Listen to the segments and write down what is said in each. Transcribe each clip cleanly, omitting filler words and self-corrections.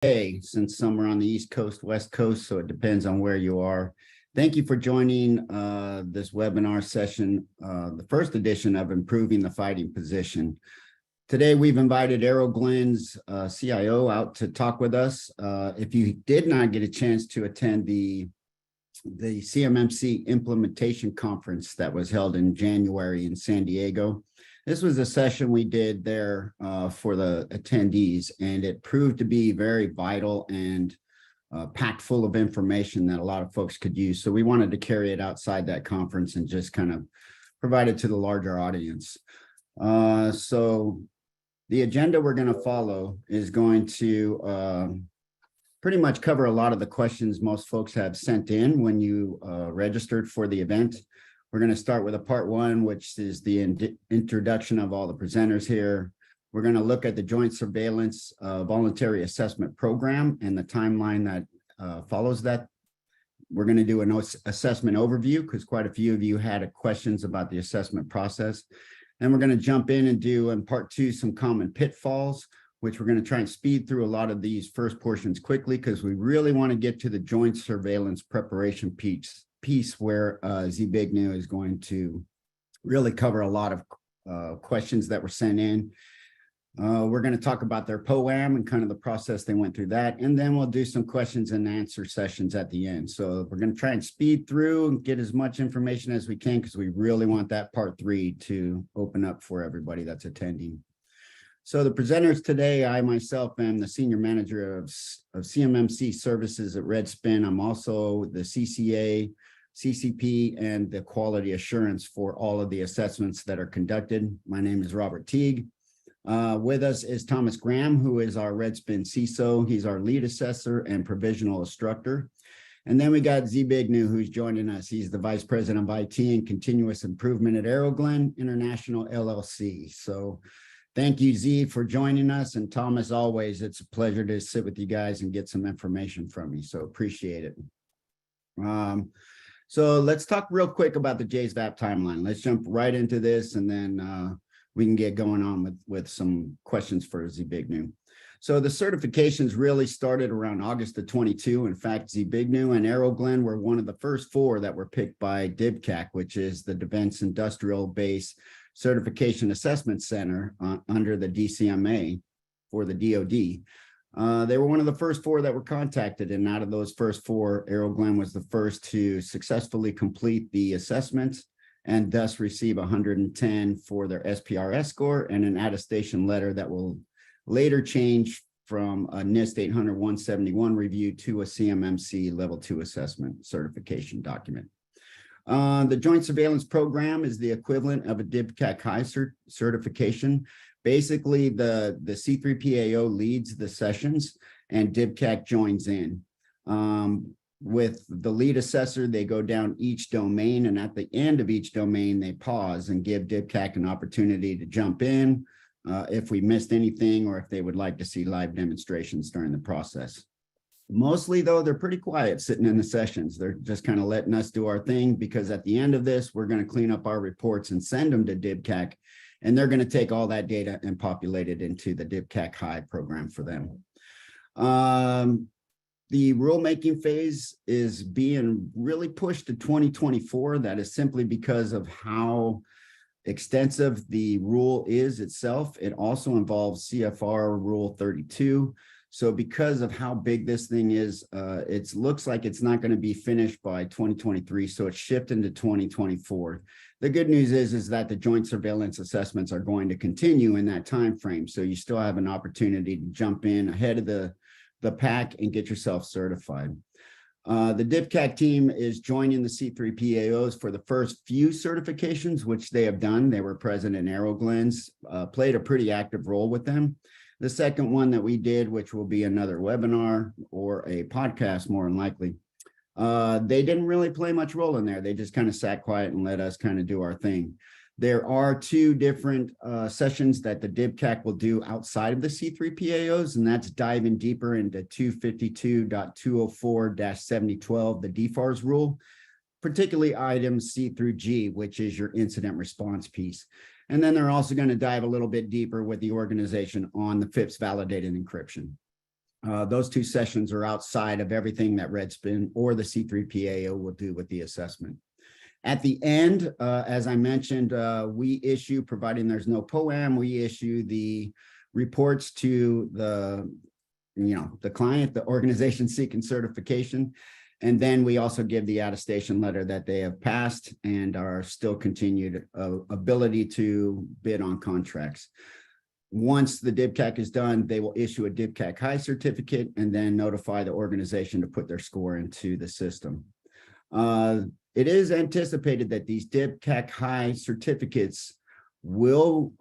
day, since some are on the East Coast, West Coast, so it depends on where you are. Thank you for joining this webinar session, the first edition of Improving the Fighting Position. Today, we've invited Aero-Glen's CIO out to talk with us. If you did not get a chance to attend the CMMC Implementation Conference that was held in January in San Diego, this was a session we did there for the attendees, and it proved to be very vital and packed full of information that a lot of folks could use. So we wanted to carry it outside that conference and just kind of provide it to the larger audience. So the agenda we're going to follow is going to pretty much cover a lot of the questions most folks have sent in when you registered for the event. We're going to start with a part one, which is the introduction of all the presenters here. We're going to look at the Joint Surveillance Voluntary Assessment Program and the timeline that follows that. We're going to do an assessment overview because quite a few of you had questions about the assessment process. Then we're going to jump in and do in part two some common pitfalls, which we're going to try and speed through a lot of these first portions quickly because we really want to get to the joint surveillance preparation piece where Zbigniew is going to really cover a lot of questions that were sent in. We're going to talk about their POAM and kind of the process they went through that, and then we'll do some questions and answer sessions at the end. So we're going to try and speed through and get as much information as we can because we really want that part three to open up for everybody that's attending. So the presenters today, I myself am the Senior Manager of CMMC Services at Redspin. I'm also the CCA, CCP, and the Quality Assurance for all of the assessments that are conducted. My name is Robert Teague. With us is Thomas Graham, who is our Redspin CISO. He's our lead assessor and provisional instructor. And then we got Zbigniew, who's joining us. He's the Vice President of IT and Continuous Improvement at Aero-Glen International, LLC. So thank you, Z, for joining us. And Thomas, always, it's a pleasure to sit with you guys and get some information from you. So appreciate it. So let's talk real quick about the JSVAP timeline. Let's jump right into this, and then we can get going on with some questions for Zbigniew. So the certifications really started around August of 22. In fact, Zbigniew and Aero-Glen were one of the first four that were picked by DIVCAC, which is the Defense Industrial Base Certification Assessment Center under the DCMA for the DoD. They were one of the first four that were contacted, and out of those first four, Aero-Glen was the first to successfully complete the assessments and thus receive 110 for their SPRS score and an attestation letter that will later change from a NIST 800-171 review to a CMMC Level 2 assessment certification document. The Joint Surveillance Program is the equivalent of a DIVCAC High certification. Basically, the C3PAO leads the sessions and DIVCAC joins in. With the lead assessor, they go down each domain, and at the end of each domain, they pause and give DIVCAC an opportunity to jump in if we missed anything or if they would like to see live demonstrations during the process. Mostly, though, they're pretty quiet sitting in the sessions. They're just kind of letting us do our thing because at the end of this, we're going to clean up our reports and send them to DIVCAC, and they're going to take all that data and populate it into the DIVCAC High program for them. The rulemaking phase is being really pushed to 2024. That is simply because of how extensive the rule is itself. It also involves CFR Rule 32. So because of how big this thing is, it looks like it's not going to be finished by 2023. So it's shifted into 2024. The good news is that the joint surveillance assessments are going to continue in that time frame. So you still have an opportunity to jump in ahead of the pack and get yourself certified. The DIVCAC team is joining the C3PAOs for the first few certifications, which they have done. They were present in Aero-Glen's, played a pretty active role with them. The second one that we did, which will be another webinar or a podcast more than likely, they didn't really play much role in there. They just kind of sat quiet and let us kind of do our thing. There are two different sessions that the DIVCAC will do outside of the C3PAOs, and that's diving deeper into 252.204-7012, the DFARS rule, particularly items C through G, which is your incident response piece. And then they're also going to dive a little bit deeper with the organization on the FIPS validated encryption. Those 2 sessions are outside of everything that Redspin or the C3PAO will do with the assessment. At the end, as I mentioned, we issue, providing there's no POAM, we issue the reports to the client, the organization seeking certification. And then we also give the attestation letter that they have passed and are still continued ability to bid on contracts. Once the DIBCAC is done, they will issue a DIBCAC high certificate and then notify the organization to put their score into the system. It is anticipated that these DIBCAC high certificates will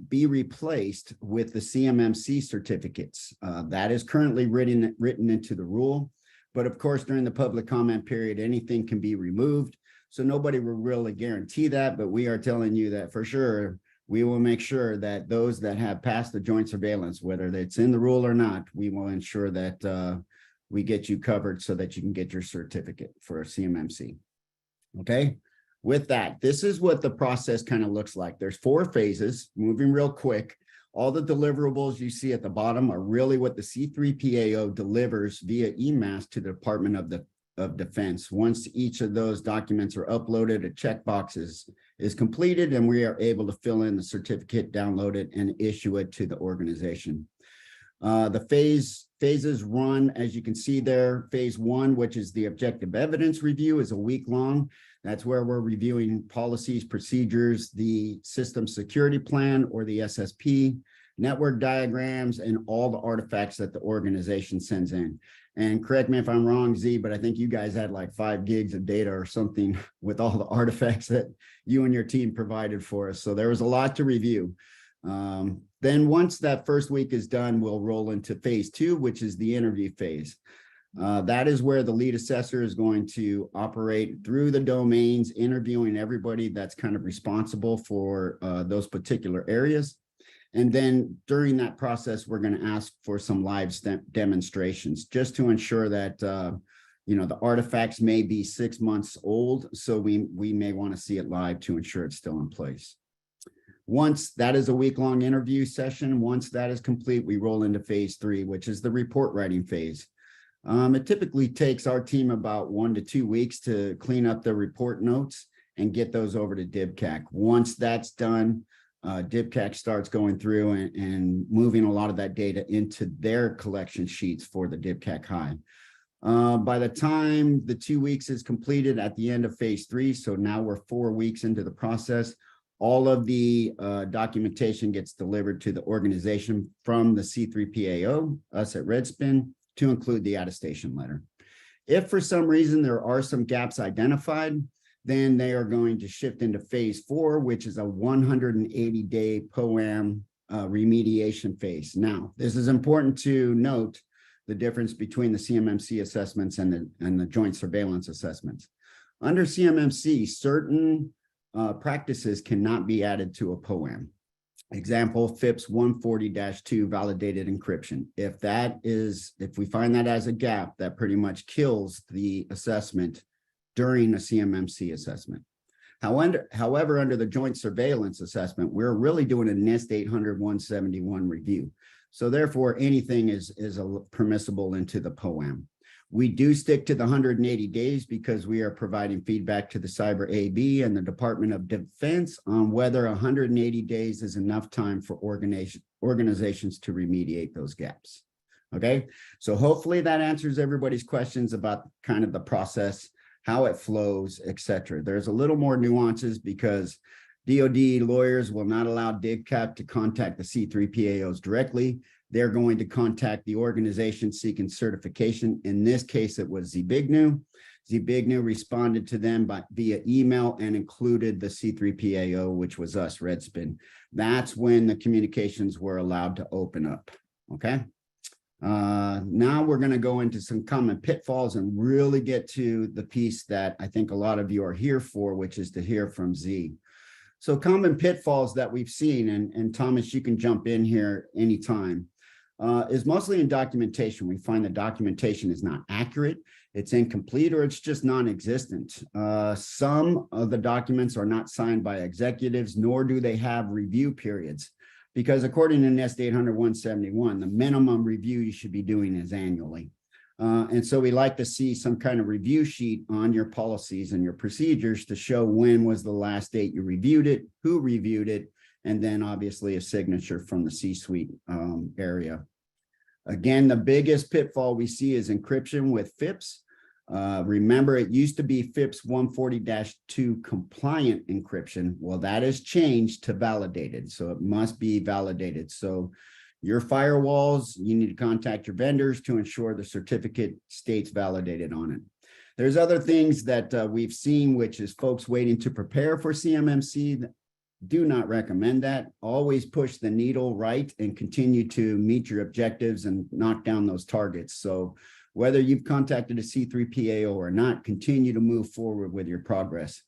be replaced with the CMMC certificates. That is currently written into the rule. But of course, during the public comment period, anything can be removed. So nobody will really guarantee that, but we are telling you that for sure, we will make sure that those that have passed the joint surveillance, whether it's in the rule or not, we will ensure that we get you covered so that you can get your certificate for a CMMC. Okay, with that, this is what the process kind of looks like. There's 4 phases, moving real quick. All the deliverables you see at the bottom are really what the C3PAO delivers via EMAS to the Department of Defense. Once each of those documents are uploaded, a checkbox is completed, and we are able to fill in the certificate, download it, and issue it to the organization. The phases run, as you can see there. Phase 1, which is the objective evidence review, is a week long. That's where we're reviewing policies, procedures, the system security plan or the SSP, network diagrams, and all the artifacts that the organization sends in. And correct me if I'm wrong, Z, but I think you guys had like 5 gigs of data or something with all the artifacts that you and your team provided for us. So there was a lot to review. Then once that first week is done, we'll roll into phase 2, which is the interview phase. That is where the lead assessor is going to operate through the domains, interviewing everybody that's kind of responsible for those particular areas. And then during that process, we're going to ask for some live demonstrations just to ensure that, the artifacts may be 6 months old. So we may want to see it live to ensure it's still in place. Once that is a week-long interview session, once that is complete, we roll into phase 3, which is the report writing phase. It typically takes our team about 1 to 2 weeks to clean up the report notes and get those over to DIBCAC. Once that's done, DIBCAC starts going through and moving a lot of that data into their collection sheets for the DIBCAC high. By the time the 2 weeks is completed at the end of phase 3, so now we're 4 weeks into the process, all of the documentation gets delivered to the organization from the C3PAO, us at Redspin, to include the attestation letter. If for some reason there are some gaps identified, then they are going to shift into phase 4, which is a 180-day POAM remediation phase. Now, this is important to note the difference between the CMMC assessments and the joint surveillance assessments. Under CMMC, certain practices cannot be added to a POAM. Example, FIPS 140-2 validated encryption. If we find that as a gap, that pretty much kills the assessment during a CMMC assessment. However, under the joint surveillance assessment, we're really doing a NIST 800-171 review. So therefore, anything is permissible into the POAM. We do stick to the 180 days because we are providing feedback to the Cyber AB and the Department of Defense on whether 180 days is enough time for organizations to remediate those gaps. Okay, so hopefully that answers everybody's questions about kind of the process, how it flows, etc. There's a little more nuances because DoD lawyers will not allow DIBCAP to contact the C3PAOs directly. They're going to contact the organization seeking certification. In this case, it was ZBIGNU. ZBIGNU responded to them via email and included the C3PAO, which was us, Redspin. That's when the communications were allowed to open up, okay? Now we're going to go into some common pitfalls and really get to the piece that I think a lot of you are here for, which is to hear from Z. So common pitfalls that we've seen, and Thomas, you can jump in here anytime, is mostly in documentation. We find the documentation is not accurate, it's incomplete, or it's just non-existent. Some of the documents are not signed by executives, nor do they have review periods. because according to NIST 800-171, the minimum review you should be doing is annually. And so we like to see some kind of review sheet on your policies and your procedures to show when was the last date you reviewed it, who reviewed it, and then obviously a signature from the C-suite area. Again, the biggest pitfall we see is encryption with FIPS. Remember, it used to be FIPS 140-2 compliant encryption. Well, that has changed to validated, so it must be validated. So your firewalls, you need to contact your vendors to ensure the certificate states validated on it. There's other things that we've seen, which is folks waiting to prepare for CMMC. Do not recommend that. Always push the needle right and continue to meet your objectives and knock down those targets. So whether you've contacted a C3PAO or not, continue to move forward with your progress.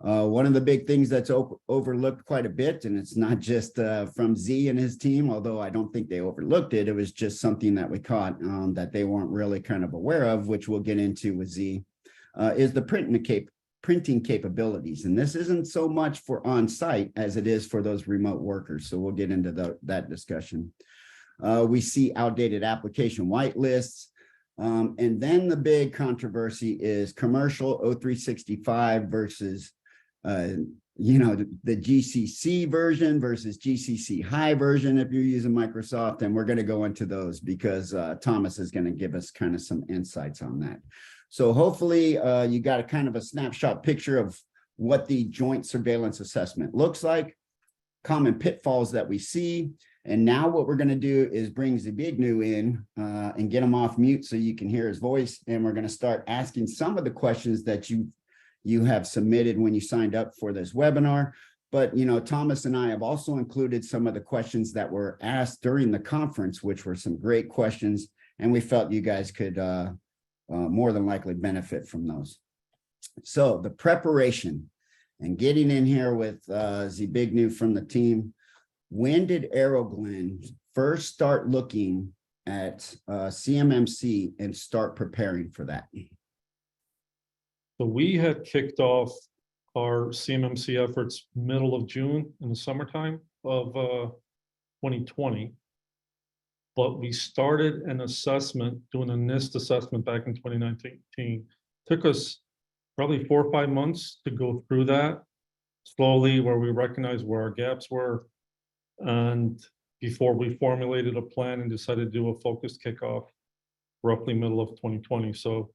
One of the big things that's overlooked quite a bit, and it's not just from Z and his team, although I don't think they overlooked it, it was just something that we caught that they weren't really kind of aware of, which we'll get into with Z, is the printing capabilities. And this isn't so much for on-site as it is for those remote workers. So we'll get into that discussion. We see outdated application whitelists. And then the big controversy is commercial O365 versus the GCC version versus GCC high version if you're using Microsoft. And we're going to go into those because Thomas is going to give us kind of some insights on that. So hopefully you got a kind of a snapshot picture of what the joint surveillance assessment looks like, common pitfalls that we see. And now what we're going to do is bring Zbigniew in and get him off mute so you can hear his voice. And we're going to start asking some of the questions that you have submitted when you signed up for this webinar. But, Thomas and I have also included some of the questions that were asked during the conference, which were some great questions. And we felt you guys could more than likely benefit from those. So the preparation and getting in here with Zbigniew from the team. When did Aero-Glen first start looking at CMMC and start preparing for that? So we had kicked off our CMMC efforts middle of June in the summertime of 2020. But we started an assessment, doing a NIST assessment back in 2019. Took us probably 4 or 5 months to go through that slowly, where we recognized where our gaps were. And before we formulated a plan and decided to do a focused kickoff roughly middle of 2020. So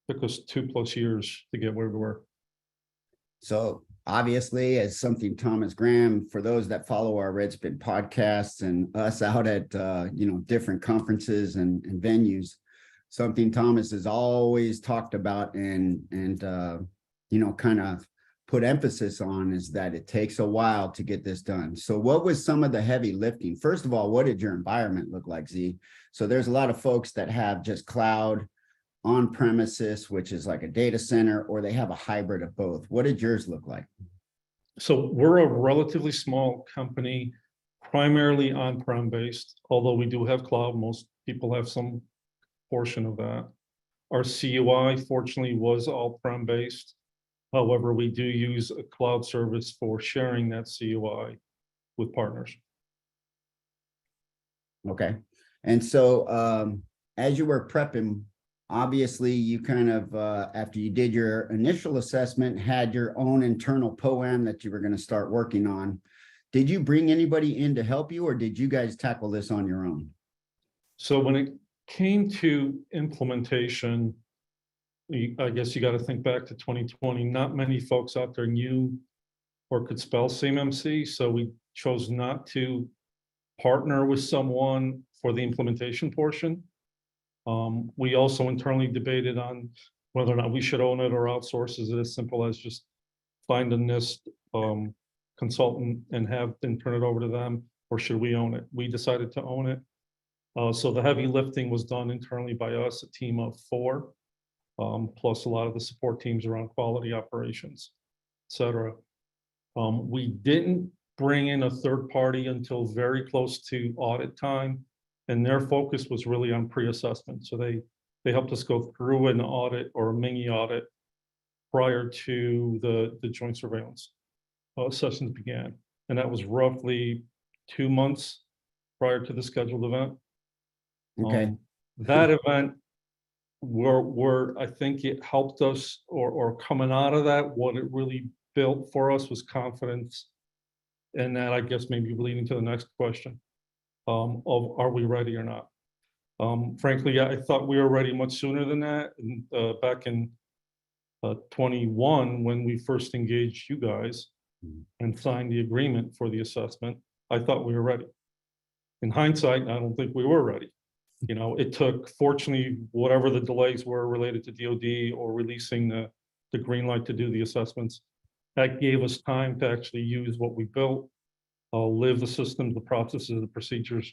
it took us 2+ years to get where we were. So obviously, as something Thomas Graham, for those that follow our Redspin podcasts and us out at different conferences and venues, something Thomas has always talked about and kind of put emphasis on is that it takes a while to get this done. So what was some of the heavy lifting? First of all, what did your environment look like, Z? So there's a lot of folks that have just cloud on premises, which is like a data center, or they have a hybrid of both. What did yours look like? So we're a relatively small company, primarily on-prem based, although we do have cloud. Most people have some portion of that. Our CUI, fortunately, was all prem based. However, we do use a cloud service for sharing that CUI with partners. Okay. And so as you were prepping, obviously you kind of, after you did your initial assessment, had your own internal POAM that you were going to start working on. Did you bring anybody in to help you, or did you guys tackle this on your own? So when it came to implementation, I guess you got to think back to 2020. Not many folks out there knew or could spell CMMC, so we chose not to partner with someone for the implementation portion. We also internally debated on whether or not we should own it or outsource. Is it as simple as just find a NIST consultant and have them turn it over to them, or should we own it? We decided to own it. So the heavy lifting was done internally by us, a team of 4. Plus a lot of the support teams around quality operations, et cetera. We didn't bring in a third party until very close to audit time, and their focus was really on pre-assessment. So they helped us go through an audit or a mini audit prior to the joint surveillance sessions began. And that was roughly 2 months prior to the scheduled event. Okay. That event, I think it helped us, or coming out of that, what it really built for us was confidence. And that, I guess, maybe leading to the next question, of are we ready or not? Frankly, I thought we were ready much sooner than that. And back in 21, when we first engaged you guys and signed the agreement for the assessment, I thought we were ready. In hindsight, I don't think we were ready. You know, it took, fortunately, whatever the delays were related to DOD or releasing the green light to do the assessments, that gave us time to actually use what we built, live the systems, the processes, the procedures,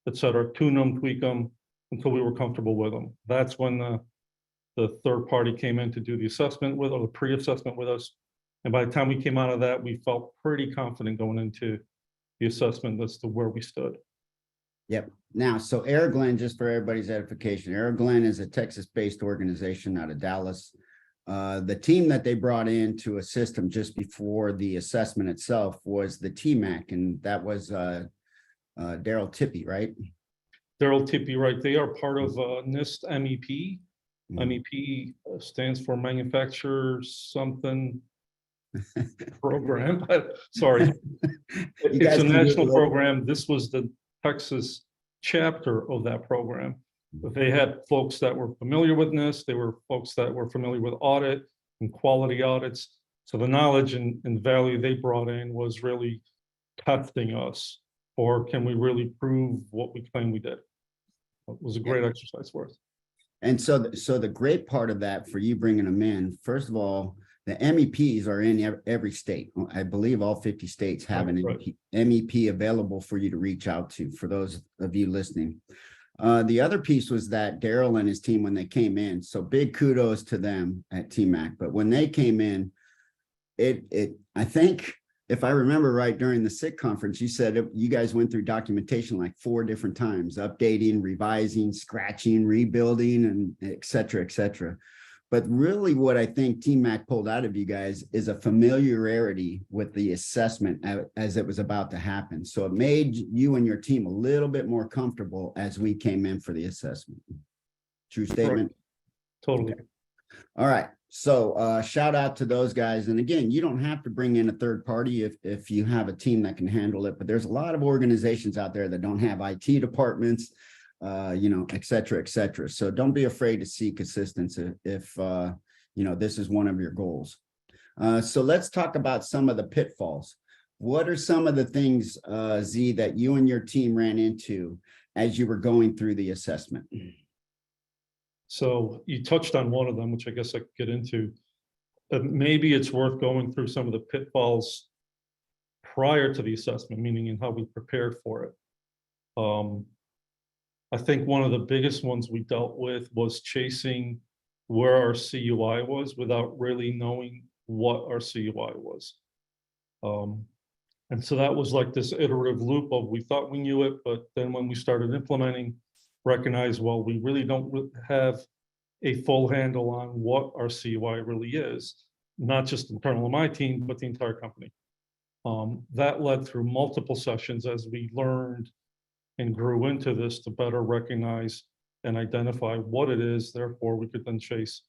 et cetera, tune them, tweak them until we were comfortable with them. That's when the third party came in to do the assessment with, or the pre-assessment with us. And by the time we came out of that, we felt pretty confident going into the assessment as to where we stood. Yep. Now, so Aero-Glen, just for everybody's edification, Aero-Glen is a Texas-based organization out of Dallas. The team that they brought in to assist them just before the assessment itself was the TMAC, and that was Daryl Tippy, right? Daryl Tippy, right? They are part of NIST MEP. MEP stands for Manufacturer Something Program. Sorry, it's a national program. This was the Texas chapter of that program. They had folks that were familiar with NIST. They were folks that were familiar with audit and quality audits. So the knowledge and value they brought in was really testing us, or can we really prove what we claim we did? It was a great exercise for us. And so the great part of that for you bringing them in, first of all, the MEPs are in every state. I believe all 50 states have an MEP available for you to reach out to, for those of you listening. The other piece was that Daryl and his team, when they came in, so big kudos to them at TMAC, but when they came in, I think, if I remember right, during the SIC conference, you said you guys went through documentation like 4 different times, updating, revising, scratching, rebuilding, and et cetera, et cetera. But really what I think TMAC pulled out of you guys is a familiarity with the assessment as it was about to happen. So it made you and your team a little bit more comfortable as we came in for the assessment. True statement? Right. Totally. Okay. All right. So shout out to those guys. And again, you don't have to bring in a third party if you have a team that can handle it. But there's a lot of organizations out there that don't have IT departments, you know, et cetera, et cetera. So don't be afraid to seek assistance if you know, this is one of your goals. So let's talk about some of the pitfalls. What are some of the things, Z, that you and your team ran into as you were going through the assessment? So you touched on one of them, which I guess I could get into. Maybe it's worth going through some of the pitfalls prior to the assessment, meaning in how we prepared for it. I think one of the biggest ones we dealt with was chasing where our CUI was without really knowing what our CUI was. And so that was like this iterative loop of, we thought we knew it, but then when we started implementing, recognize, well, we really don't have a full handle on what our CUI really is, not just internal to my team, but the entire company. That led through multiple sessions as we learned and grew into this to better recognize and identify what it is. Therefore, we could then chase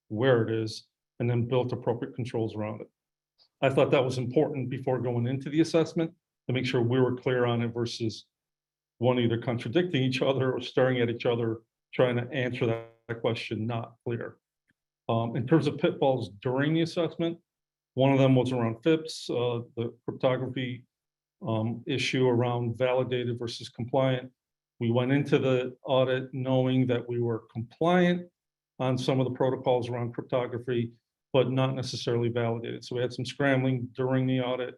where it is and then build appropriate controls around it. I thought that was important before going into the assessment to make sure we were clear on it versus one either contradicting each other or staring at each other, trying to answer that question not clear. In terms of pitfalls during the assessment, one of them was around FIPS, the cryptography issue around validated versus compliant. We went into the audit knowing that we were compliant on some of the protocols around cryptography, but not necessarily validated. So we had some scrambling during the audit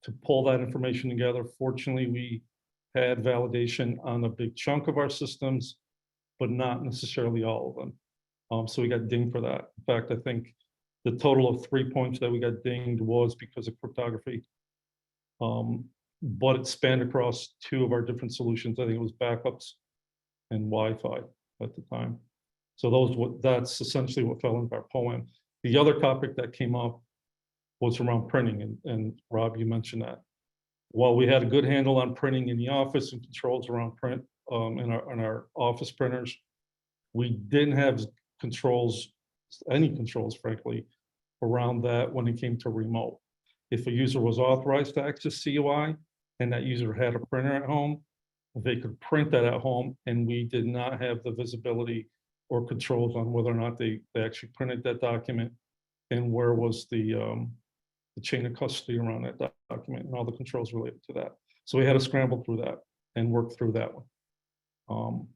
to pull that information together. Fortunately, we had validation on a big chunk of our systems, but not necessarily all of them. So we got dinged for that. In fact, I think the total of 3 points that we got dinged was because of cryptography. But it spanned across 2 of our different solutions. I think it was backups and Wi-Fi at the time. So that's essentially what fell into our poem. The other topic that came up was around printing, and Rob, you mentioned that. while we had a good handle on printing in the office and controls around print in our office printers, we didn't have controls, any controls, frankly, around that when it came to remote. If a user was authorized to access CUI and that user had a printer at home, they could print that at home, and we did not have the visibility or controls on whether or not they actually printed that document and where was the chain of custody around that document and all the controls related to that. So we had to scramble through that and work through that one.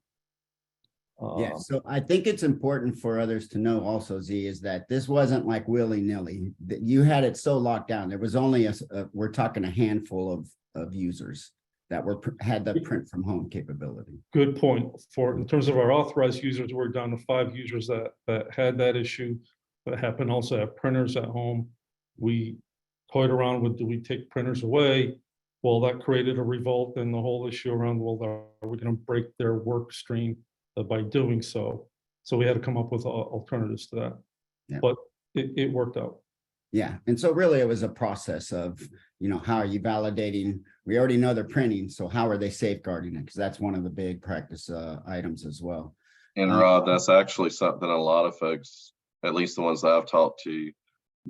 Yeah, so I think it's important for others to know also, Z, is that this wasn't like willy-nilly, that you had it so locked down. There was only we're talking a handful of users that had the print from home capability. Good point. In terms of our authorized users, we're down to 5 users that had that issue. That happened also have printers at home. We toyed around with, do we take printers away? Well, that created a revolt and the whole issue around, well, are we going to break their work stream by doing so? So we had to come up with alternatives to that. Yeah. But it worked out. Yeah, and so really it was a process of, how are you validating? We already know they're printing, so how are they safeguarding it? Because that's one of the big practice items as well. And Rob, that's actually something a lot of folks, at least the ones that I've talked to,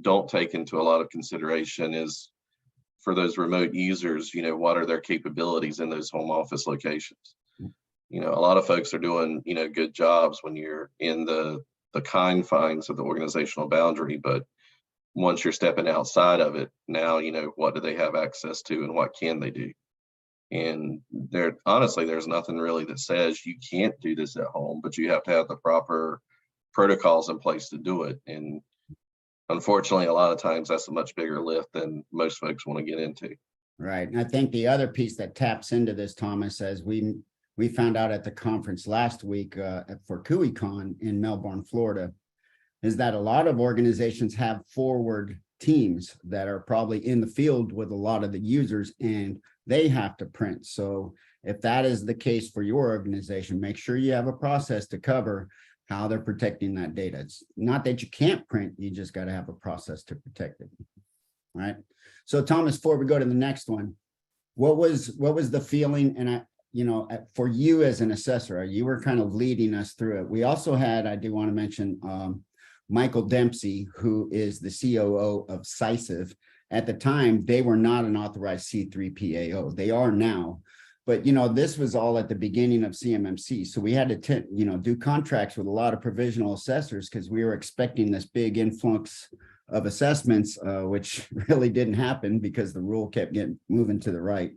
don't take into a lot of consideration is for those remote users, what are their capabilities in those home office locations? A lot of folks are doing, good jobs when you're in the confines of the organizational boundary, but once you're stepping outside of it, now, what do they have access to and what can they do? And honestly, there's nothing really that says you can't do this at home, but you have to have the proper protocols in place to do it. And unfortunately, a lot of times that's a much bigger lift than most folks want to get into. Right. And I think the other piece that taps into this, Thomas, as we found out at the conference last week for CUICon in Melbourne, Florida, is that a lot of organizations have forward teams that are probably in the field with a lot of the users, and they have to print. So if that is the case for your organization, make sure you have a process to cover how they're protecting that data. It's not that you can't print, you just got to have a process to protect it. All right. So Thomas, before we go to the next one, what was the feeling? And for you as an assessor, you were kind of leading us through it. We also had, I do want to mention, Michael Dempsey, who is the COO of CISIV. At the time, they were not an authorized C3PAO. They are now. But, this was all at the beginning of CMMC. So we had to, do contracts with a lot of provisional assessors because we were expecting this big influx of assessments, which really didn't happen because the rule kept moving to the right.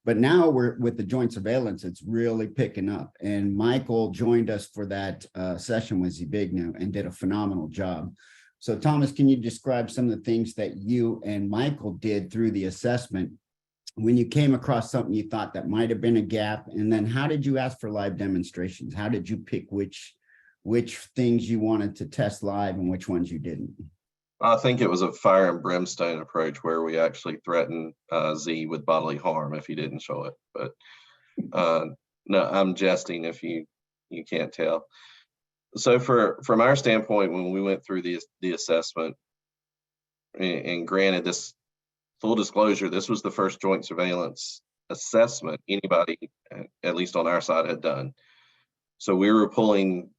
But now we're with the joint surveillance, it's really picking up. And Michael joined us for that session with Zbigniew and did a phenomenal job. So Thomas, can you describe some of the things that you and Michael did through the assessment when you came across something you thought that might have been a gap? And then how did you ask for live demonstrations? How did you pick which things you wanted to test live and which ones you didn't? I think it was a fire and brimstone approach where we actually threatened Z with bodily harm if he didn't show it. But no, I'm jesting if you can't tell. So from our standpoint, when we went through the assessment, and granted, this full disclosure, this was the first joint surveillance assessment anybody, at least on our side, had done. So we were pulling,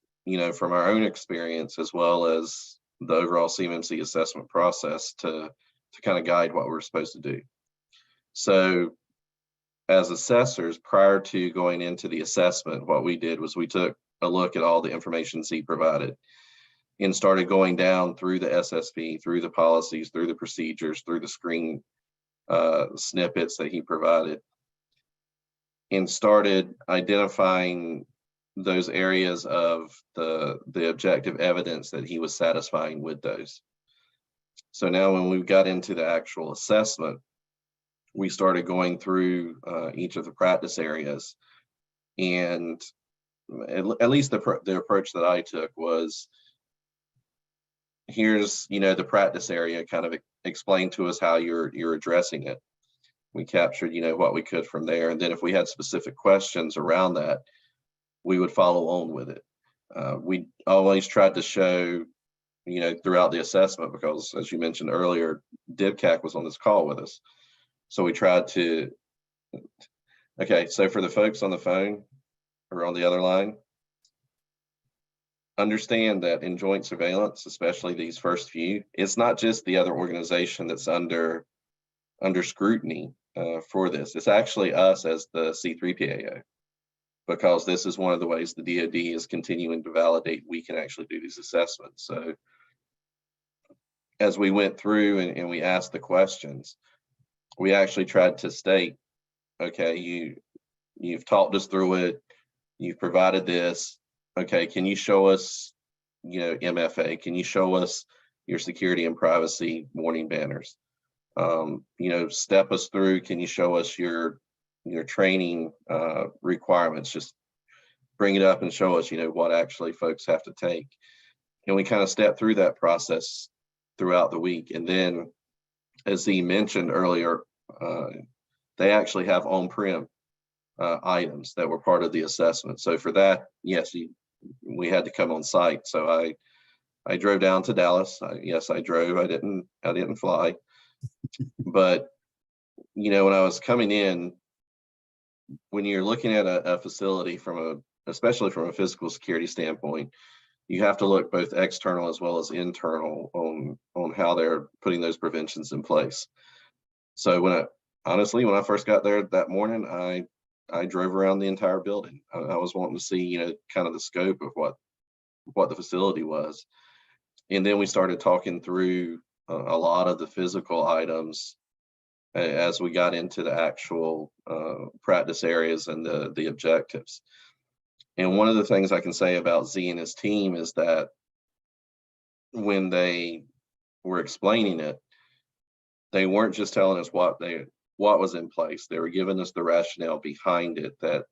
from our own experience as well as the overall CMMC assessment process to kind of guide what we're supposed to do. So as assessors, prior to going into the assessment, what we did was we took a look at all the information Z provided and started going down through the SSP, through the policies, through the procedures, through the screen snippets that he provided, and started identifying those areas of the objective evidence that he was satisfying with those. So now when we got into the actual assessment, we started going through each of the practice areas, and at least the approach that I took was, here's the practice area, kind of explain to us how you're addressing it. We captured what we could from there, and then if we had specific questions around that, we would follow on with it. We always tried to show, throughout the assessment, because as you mentioned earlier, DIVCAC was on this call with us. So we tried to, okay, so for the folks on the phone or on the other line, understand that in joint surveillance, especially these first few, it's not just the other organization that's under scrutiny for this. It's actually us as the C3PAO, because this is one of the ways the DoD is continuing to validate we can actually do these assessments. So as we went through and we asked the questions, we actually tried to state, okay, you've talked us through it, you've provided this. Okay, can you show us, MFA? Can you show us your security and privacy warning banners? Step us through. Can you show us your training requirements? Just bring it up and show us, what actually folks have to take. And we kind of step through that process throughout the week. And then, as he mentioned earlier, they actually have on-prem items that were part of the assessment. So for that, yes, we had to come on site. So I drove down to Dallas. Yes, I drove. I didn't fly. But when I was coming in, when you're looking at a facility especially from a physical security standpoint, you have to look both external as well as internal on how they're putting those preventions in place. So when I first got there that morning, I drove around the entire building. I was wanting to see, kind of the scope of what the facility was. And then we started talking through a lot of the physical items as we got into the actual practice areas and the objectives. And one of the things I can say about Z and his team is that when they were explaining it, they weren't just telling us what was in place. They were giving us the rationale behind it that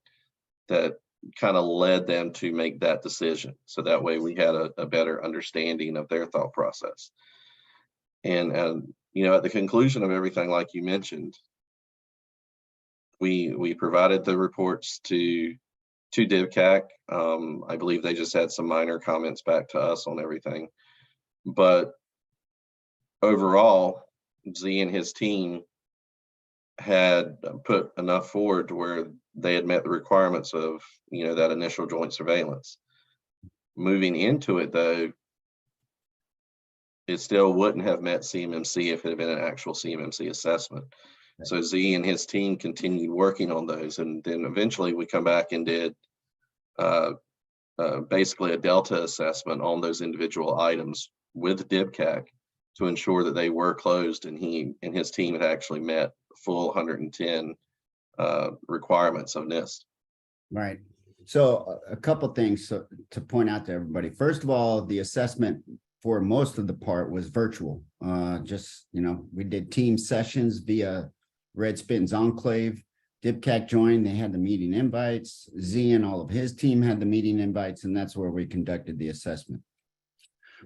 kind of led them to make that decision. So that way we had a better understanding of their thought process. And at the conclusion of everything, like you mentioned, we provided the reports to DIVCAC. I believe they just had some minor comments back to us on everything. But overall, Z and his team had put enough forward to where they had met the requirements of, that initial joint surveillance. Moving into it, though, it still wouldn't have met CMMC if it had been an actual CMMC assessment. Right. So Z and his team continued working on those. And then eventually we come back and did basically a Delta assessment on those individual items with DIVCAC to ensure that they were closed, and he and his team had actually met full 110 requirements of NIST. Right. So a couple of things to point out to everybody. First of all, the assessment for most of the part was virtual. We did team sessions via Redspin's Enclave. DIVCAC joined, they had the meeting invites. Z and all of his team had the meeting invites, and that's where we conducted the assessment.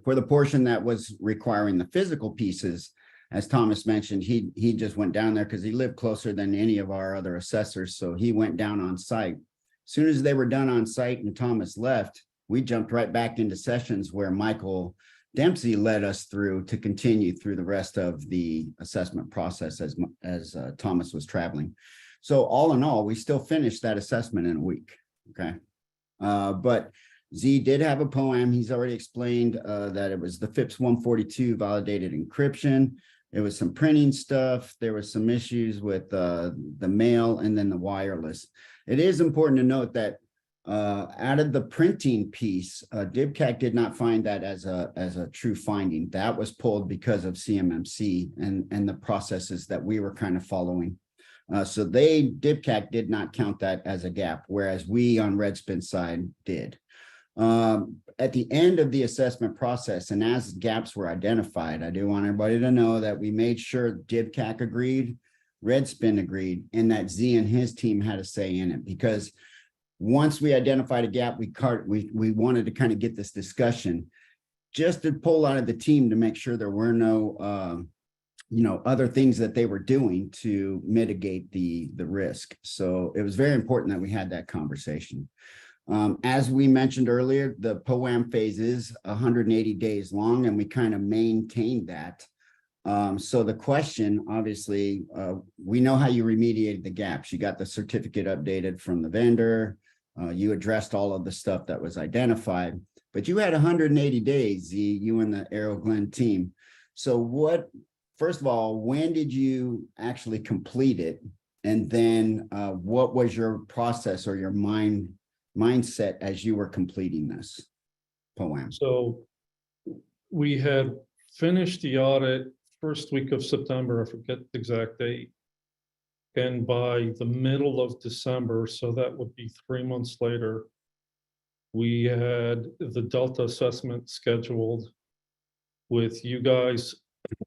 For the portion that was requiring the physical pieces, as Thomas mentioned, he just went down there because he lived closer than any of our other assessors. So he went down on site. As soon as they were done on site and Thomas left, we jumped right back into sessions where Michael Dempsey led us through to continue through the rest of the assessment process as Thomas was traveling. So all in all, we still finished that assessment in a week. Okay. But Z did have a poem. He's already explained that it was the FIPS 142 validated encryption. It was some printing stuff. There was some issues with the mail and then the wireless. It is important to note that out of the printing piece, DIVCAC did not find that as a true finding. That was pulled because of CMMC and the processes that we were kind of following. So DIVCAC did not count that as a gap, whereas we on Redspin side did. At the end of the assessment process, and as gaps were identified, I do want everybody to know that we made sure DIVCAC agreed, Redspin agreed, and that Z and his team had a say in it, because once we identified a gap, we wanted to kind of get this discussion just to pull out of the team to make sure there were no other things that they were doing to mitigate the risk. So it was very important that we had that conversation. As we mentioned earlier, the POAM phase is 180 days long, and we kind of maintained that So the question, obviously, we know how you remediated the gaps. You got the certificate updated from the vendor. You addressed all of the stuff that was identified, but you had 180 days, you and the Aero-Glen team. So what, first of all, when did you actually complete it? And then what was your process or your mindset as you were completing this poem? So we had finished the audit first week of September, I forget the exact date. And by the middle of December, so that would be 3 months later, we had the Delta assessment scheduled with you guys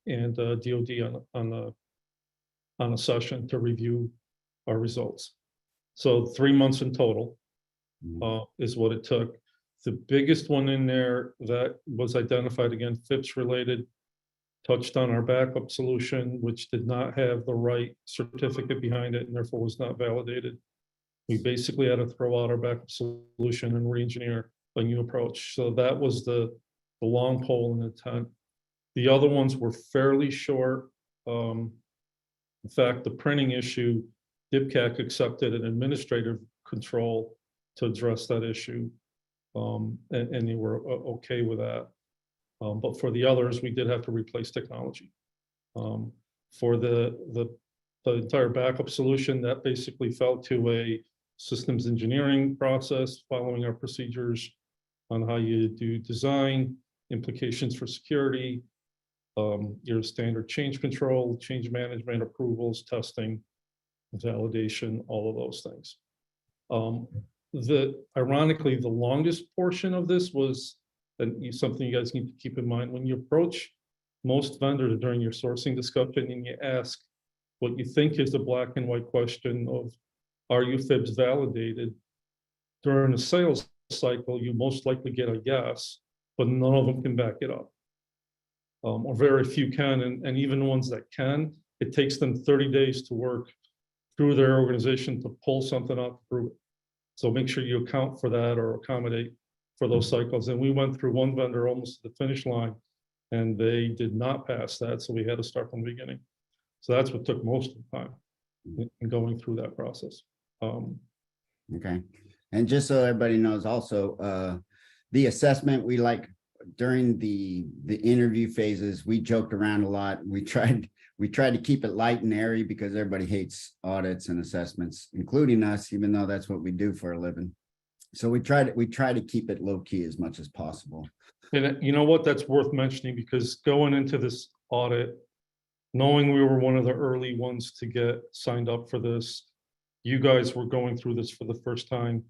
and DOD on a session to review our results. So 3 months in total is what it took. The biggest one in there that was identified, again, FIPS related, touched on our backup solution, which did not have the right certificate behind it and therefore was not validated. We basically had to throw out our backup solution and re-engineer a new approach. So that was the long pole in the tent. The other ones were fairly short. In fact, the printing issue, DIPCAC accepted an administrative control to address that issue. And they were okay with that. But for the others, we did have to replace technology. For the entire backup solution, that basically fell to a systems engineering process, following our procedures on how you do design, implications for security, your standard change control, change management, approvals, testing, validation, all of those things. Ironically, the longest portion of this was, and something you guys need to keep in mind, when you approach most vendors during your sourcing discussion and you ask what you think is the black and white question of, are you FIBS validated? During a sales cycle, you most likely get a yes, but none of them can back it up. Or very few can, and even ones that can, it takes them 30 days to work through their organization to pull something out to prove it. So make sure you account for that or accommodate for those cycles. And we went through one vendor almost to the finish line and they did not pass that. So we had to start from the beginning. So that's what took most of the time in going through that process. Okay. And just so everybody knows also, the assessment, we like during the interview phases, we joked around a lot. We tried to keep it light and airy because everybody hates audits and assessments, including us, even though that's what we do for a living. So we try to keep it low key as much as possible. And you know what, that's worth mentioning, because going into this audit, knowing we were one of the early ones to get signed up for this, you guys were going through this for the first time.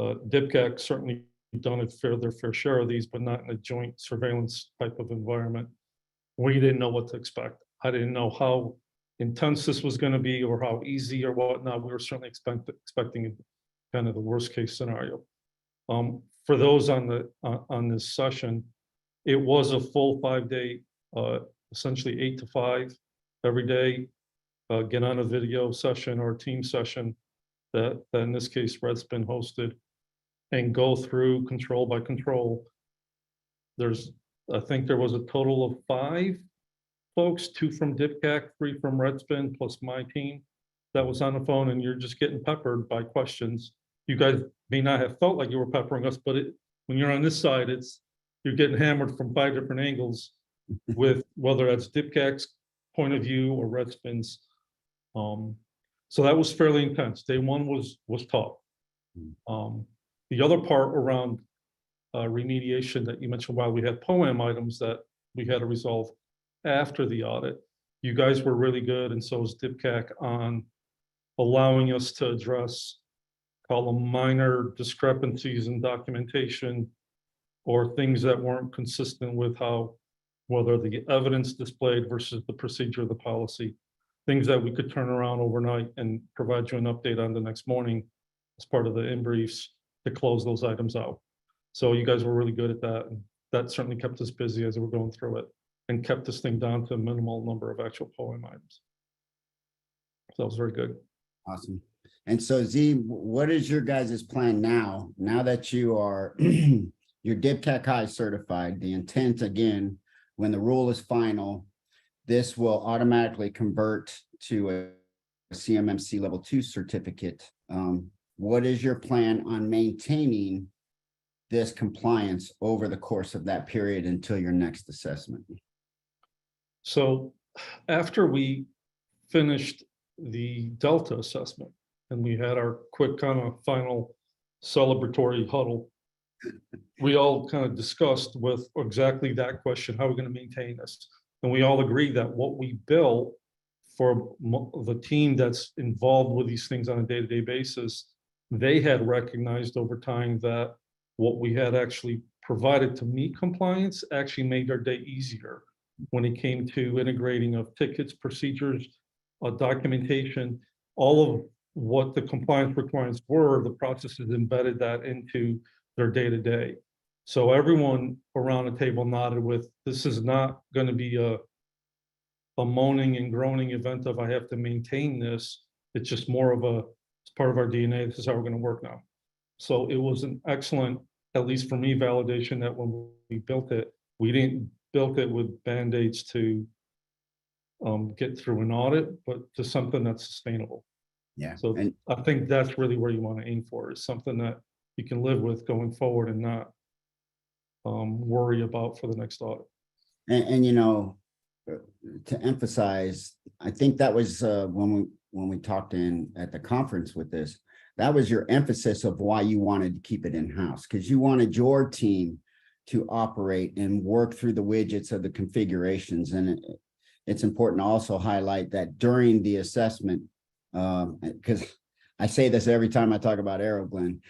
DIPCAC certainly done their fair share of these, but not in a joint surveillance type of environment. We didn't know what to expect. I didn't know how intense this was going to be or how easy or whatnot. We were certainly expecting kind of the worst case scenario. For those on this session, it was a full 5-day, essentially 8 to 5 every day. Get on a video session or a team session that in this case Redspin hosted, and go through control by control. I think there was a total of 5 folks, 2 from DIPCAC, 3 from Redspin, plus my team that was on the phone, and you're just getting peppered by questions. You guys may not have felt like you were peppering us, but when you're on this side, you're getting hammered from 5 different angles with whether that's DIPCAC's point of view or Redspin's. So that was fairly intense. Day 1 was tough. The other part around remediation that you mentioned, while we had POAM items that we had to resolve after the audit, you guys were really good, and so was DIPCAC, on allowing us to address, call them minor discrepancies in documentation or things that weren't consistent with whether the evidence displayed versus the procedure of the policy, things that we could turn around overnight and provide you an update on the next morning as part of the in-briefs to close those items out. So you guys were really good at that. And that certainly kept us busy as we were going through it and kept this thing down to a minimal number of actual POAM items. So that was very good. Awesome. And so Z, what is your guys' plan now that you are you're DIPCAC high certified? The intent, again, when the rule is final, this will automatically convert to a CMMC level 2 certificate. What is your plan on maintaining this compliance over the course of that period until your next assessment? So after we finished the Delta assessment and we had our quick kind of final celebratory huddle, we all kind of discussed with exactly that question: how are we going to maintain this? And we all agreed that what we built for the team that's involved with these things on a day-to-day basis, they had recognized over time that what we had actually provided to meet compliance actually made our day easier when it came to integrating of tickets, procedures, documentation, all of what the compliance requirements were. The processes embedded that into their day-to-day. So everyone around the table nodded with, this is not going to be a moaning and groaning event of I have to maintain this. It's just more of a, it's part of our DNA. This is how we're going to work now. So it was an excellent, at least for me, validation that when we built it, we didn't build it with band-aids to get through an audit, but to something that's sustainable. Yeah. So And I think that's really where you want to aim for, is something that you can live with going forward and not worry about for the next audit. and you know, to emphasize, I think that was when we talked at the conference with this, that was your emphasis of why you wanted to keep it in-house, because you wanted your team to operate and work through the widgets of the configurations. And it's important to also highlight that during the assessment, because I say this every time I talk about Aero-Glen,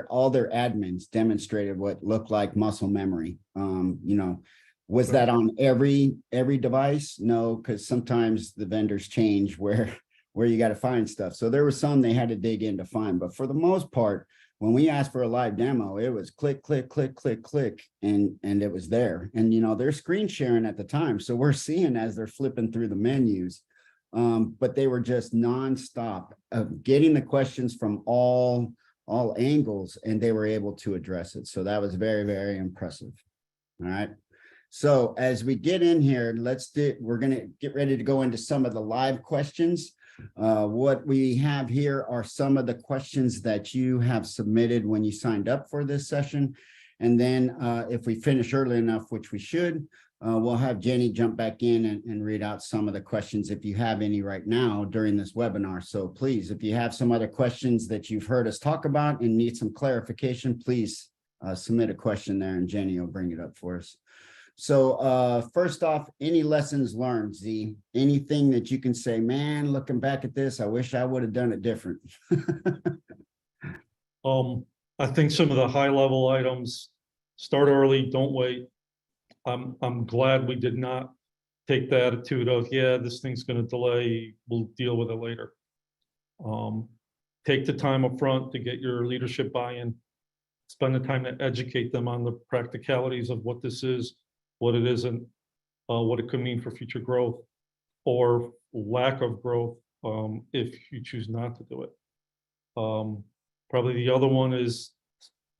all their admins demonstrated what looked like muscle memory. You know, was that on every device? No, because sometimes the vendors change where you got to find stuff. So there was some they had to dig in to find, but for the most part, when we asked for a live demo, it was click, click, click, click, click, and it was there. And, you know, they're screen sharing at the time. So we're seeing as they're flipping through the menus, but they were just nonstop of getting the questions from all angles, and they were able to address it. So that was very, very impressive. All right. So as we get in here, we're going to get ready to go into some of the live questions. What we have here are some of the questions that you have submitted when you signed up for this session. And then if we finish early enough, which we should, we'll have Jenny jump back in and read out some of the questions if you have any right now during this webinar. So please, if you have some other questions that you've heard us talk about and need some clarification, please submit a question there and Jenny will bring it up for us. So first off, any lessons learned, Z? Anything that you can say, man, looking back at this, I wish I would have done it different. I think some of the high level items, start early, don't wait. I'm glad we did not take the attitude of, yeah, this thing's going to delay, we'll deal with it later. Take the time up front to get your leadership buy-in, spend the time to educate them on the practicalities of what this is, what it isn't, what it could mean for future growth or lack of growth if you choose not to do it. Probably the other one is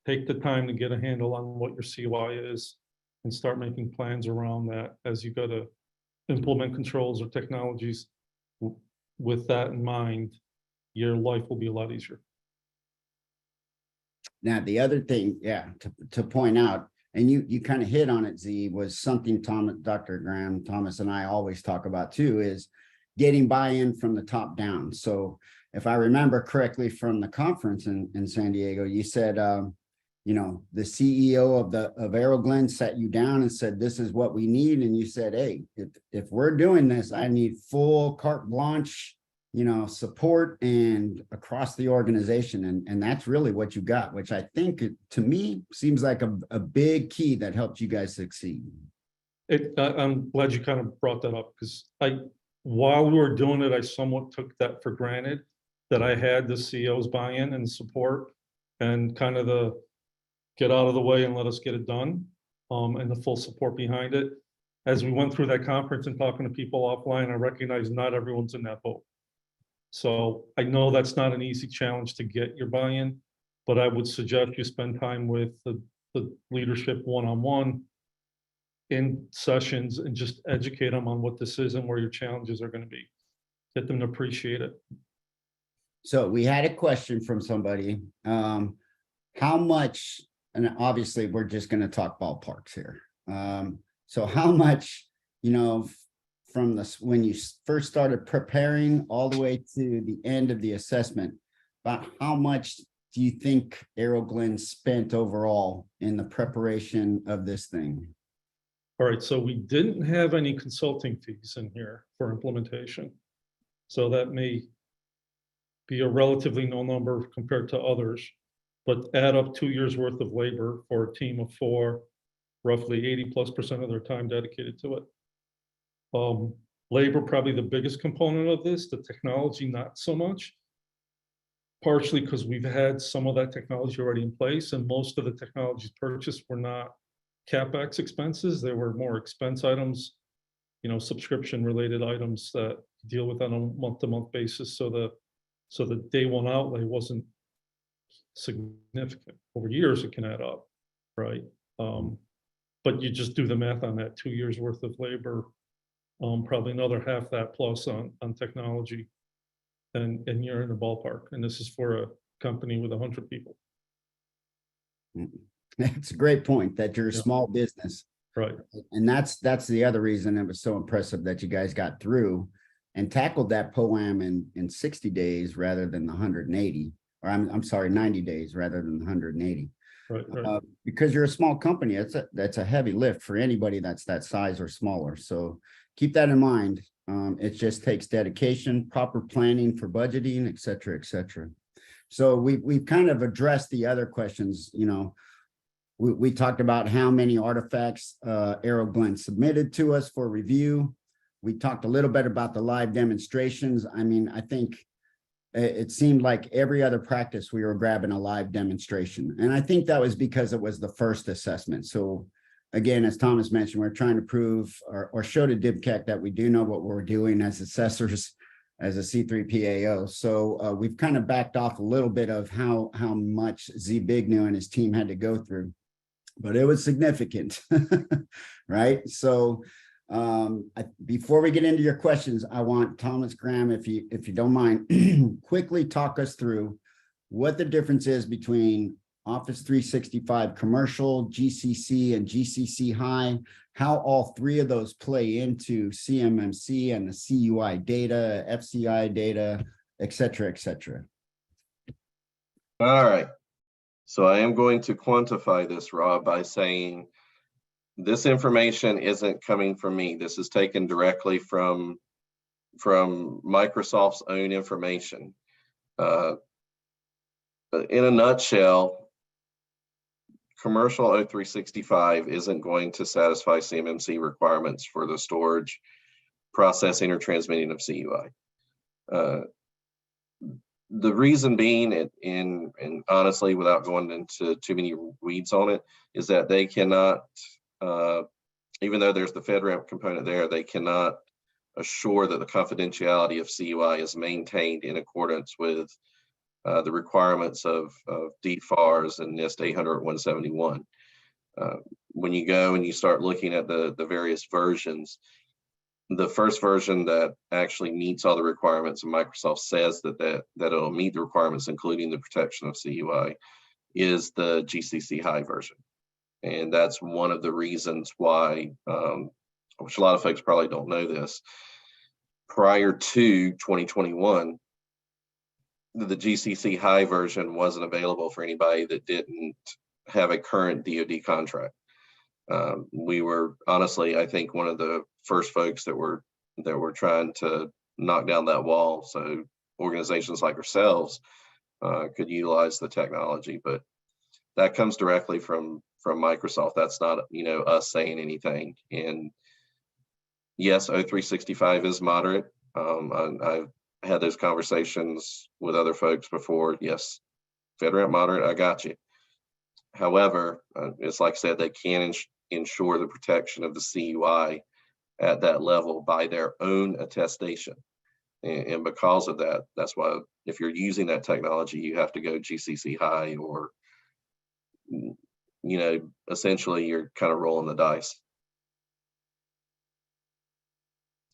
take the time to get a handle on what your COI is and start making plans around that as you go to implement controls or technologies. With that in mind, your life will be a lot easier. Now, the other thing, to point out, and you kind of hit on it, Z, was something Dr. Graham Thomas and I always talk about too, is getting buy-in from the top down. So if I remember correctly from the conference in San Diego, you said, you know, the CEO of Aero-Glen sat you down and said, this is what we need. And you said, hey, if we're doing this, I need full carte blanche, you know, support and across the organization. And that's really what you got, which I think to me seems like a big key that helped you guys succeed. I'm glad you kind of brought that up, because while we were doing it, I somewhat took that for granted, that I had the CEO's buy-in and support and kind of the get out of the way and let us get it done, and the full support behind it. As we went through that conference and talking to people offline, I recognized not everyone's in that boat. So I know that's not an easy challenge to get your buy-in, but I would suggest you spend time with the leadership one-on-one in sessions and just educate them on what this is and where your challenges are going to be. Get them to appreciate it. So we had a question from somebody. How much, and obviously we're just going to talk ballparks here. So how much, from this, when you first started preparing all the way to the end of the assessment, about how much do you think Aero-Glen spent overall in the preparation of this thing? All right, so we didn't have any consulting fees in here for implementation. So that may be a relatively low number compared to others, but add up 2 years worth of labor for a team of 4, roughly 80+% of their time dedicated to it. Labor, probably the biggest component of this, the technology, not so much. Partially because we've had some of that technology already in place, and most of the technologies purchased were not CapEx expenses. They were more expense items, subscription related items that deal with on a month-to-month basis. So the day one outlay wasn't significant. Over years, it can add up, right? But you just do the math on that 2 years worth of labor, probably another half that plus on technology. And you're in the ballpark. And this is for a company with 100 people. That's a great point, that you're a small business. Right. And that's the other reason it was so impressive that you guys got through and tackled that POAM in 60 days rather than the 180, or I'm sorry, 90 days rather than the 180. Right, right. Because you're a small company, that's a heavy lift for anybody that's that size or smaller. So keep that in mind. It just takes dedication, proper planning for budgeting, et cetera, et cetera. So we've kind of addressed the other questions. We talked about how many artifacts Aero-Glen submitted to us for review. We talked a little bit about the live demonstrations. I mean, I think it seemed like every other practice we were grabbing a live demonstration. And I think that was because it was the first assessment. So again, as Thomas mentioned, we're trying to prove or show to DIBCAC that we do know what we're doing as assessors, as a C3PAO. So we've kind of backed off a little bit of how much Z Bignew and his team had to go through, but it was significant, right? So before we get into your questions, I want Thomas Graham, if you don't mind, quickly talk us through what the difference is between Office 365 Commercial, GCC, and GCC High, how all three of those play into CMMC and the CUI data, FCI data, et cetera, et cetera. All right. So I am going to quantify this, Rob, by saying this information isn't coming from me. This is taken directly from Microsoft's own information. In a nutshell, commercial O365 isn't going to satisfy CMMC requirements for the storage, processing, or transmitting of CUI. The reason being, and honestly, without going into too many weeds on it, is that they cannot, even though there's the FedRAMP component there, they cannot assure that the confidentiality of CUI is maintained in accordance with the requirements of DFARS and NIST 800-171. When you go and you start looking at the various versions, the first version that actually meets all the requirements, and Microsoft says that it'll meet the requirements, including the protection of CUI, is the GCC High version. And that's one of the reasons why, which a lot of folks probably don't know this, prior to 2021, the GCC High version wasn't available for anybody that didn't have a current DoD contract. We were honestly, I think, one of the first folks that were trying to knock down that wall, so organizations like ourselves could utilize the technology. But that comes directly from Microsoft. That's not us saying anything. And yes, O365 is moderate. I've had those conversations with other folks before. Yes, FedRAMP moderate, I got you. However, it's like I said, they can ensure the protection of the CUI at that level by their own attestation. And because of that, that's why if you're using that technology, you have to go GCC High, or, essentially you're kind of rolling the dice.